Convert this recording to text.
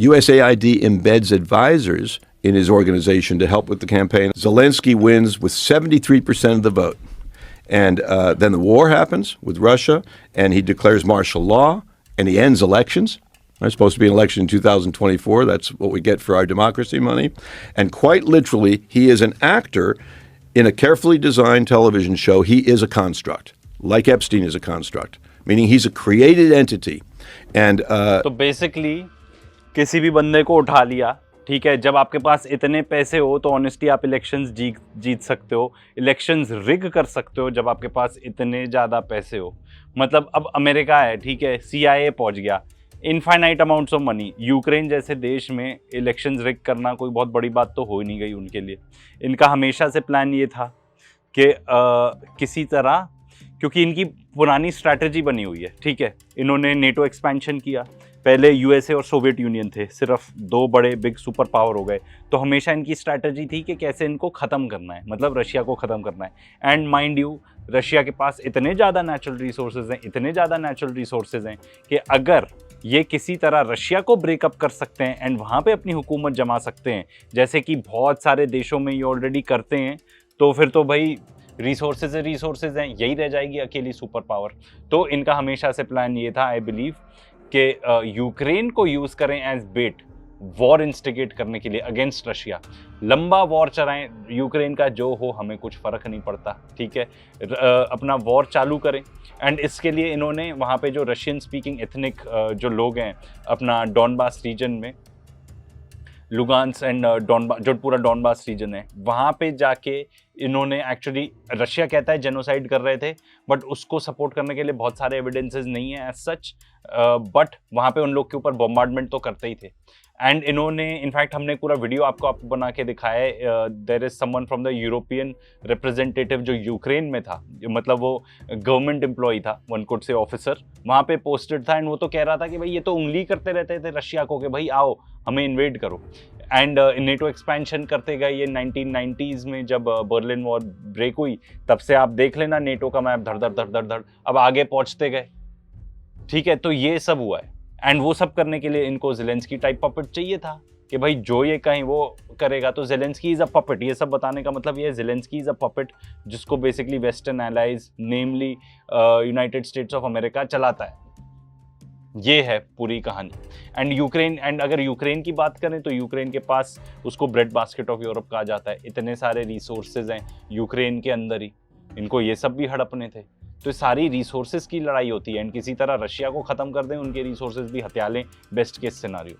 USAID embeds advisors in his organization to help with the campaign. Zelensky wins with 73% of the vote. And then the war happens with Russia, and he declares martial law, and he ends elections. There's supposed to be an election in 2024. That's what we get for our democracy money. And quite literally, he is an actor in a carefully designed television show. He is a construct, like Epstein is a construct, meaning he's a created entity. And तो basically किसी भी बंदे को उठा लिया, ठीक है, जब आपके पास इतने पैसे हो तो ऑनेस्टली आप इलेक्शंस जीत सकते हो, इलेक्शंस रिग कर सकते हो जब आपके पास इतने ज़्यादा पैसे हो। मतलब अब अमेरिका है, ठीक है, CIA पहुंच गया, infinite amounts of money. Ukraine जैसे देश में इलेक्शंस रिग करना कोई बहुत बड़ी बात तो हो ही नहीं गई उनके लिए। इनका हमेशा से प्लान ये था कि किसी तरह, क्योंकि इनकी पुरानी स्ट्रैटेजी बनी हुई है, ठीक है, इन्होंने नेटो एक्सपेंशन किया, पहले USA और सोवियत यूनियन थे, सिर्फ दो बड़े बिग सुपर पावर हो गए, तो हमेशा इनकी स्ट्रैटेजी थी कि कैसे इनको ख़त्म करना है, मतलब रशिया को ख़त्म करना है। एंड माइंड यू, रशिया के पास इतने ज़्यादा नेचुरल रिसोर्सेज हैं कि अगर ये किसी तरह रशिया को ब्रेकअप कर सकते हैं एंड वहाँ पे अपनी हुकूमत जमा सकते हैं, जैसे कि बहुत सारे देशों में ये ऑलरेडी करते हैं, तो फिर तो भाई रिसोर्सेज हैं, यही रह जाएगी अकेली सुपर पावर। तो इनका हमेशा से प्लान ये था, आई बिलीव, कि यूक्रेन को यूज़ करें एज बेट, वॉर इंस्टिगेट करने के लिए अगेंस्ट रशिया। लंबा वॉर चलाएं, यूक्रेन का जो हो हमें कुछ फ़र्क नहीं पड़ता, ठीक है, अपना वॉर चालू करें। एंड इसके लिए इन्होंने वहाँ पे जो रशियन स्पीकिंग एथनिक जो लोग हैं अपना डॉनबास रीजन में, लुगान्स एंड जो पूरा डॉनबास रीजन है, वहाँ पे जाके इन्होंने एक्चुअली, रशिया कहता है जेनोसाइड कर रहे थे, बट उसको सपोर्ट करने के लिए बहुत सारे एविडेंसेस नहीं है एज सच, बट वहाँ पे उन लोग के ऊपर बॉम्बार्डमेंट तो करते ही थे। एंड इन्होंने, इनफैक्ट हमने पूरा वीडियो आपको बना के दिखाया है, there is someone from the European representative जो यूक्रेन में था, मतलब वो गवर्नमेंट एम्प्लॉय था, वन कुड से ऑफिसर, वहाँ पे पोस्टेड था, एंड वो तो कह रहा था कि भाई ये तो उंगली करते रहते थे रशिया को कि भाई आओ हमें इन्वेड करो। एंड नेटो एक्सपेंशन करते गए ये 1990s में, जब बर्लिन वॉर ब्रेक हुई, तब से आप देख लेना नेटो का मैप धड़ अब आगे पहुंचते गए, ठीक है। तो ये सब हुआ है, एंड वो सब करने के लिए इनको ज़ेलेंस्की टाइप पपेट चाहिए था कि भाई जो ये कहीं वो करेगा तो ज़ेलेंस्की इज़ अ पपेट। ये सब बताने का मतलब ये है, ज़ेलेंस्की इज़ अ पपेट जिसको basically western allies, namely United states of America चलाता है। ये है पूरी कहानी। एंड यूक्रेन, एंड अगर यूक्रेन की बात करें तो यूक्रेन के पास, उसको ब्रेड बास्केट ऑफ यूरोप कहा जाता है, इतने सारे रिसोर्सेज हैं यूक्रेन के अंदर ही, इनको ये सब भी हड़पने थे। तो सारी रिसोर्सेज की लड़ाई होती है, एंड किसी तरह रशिया को ख़त्म कर दें, उनके रिसोर्सेज भी हथिया लें, बेस्ट केस सिनारियो।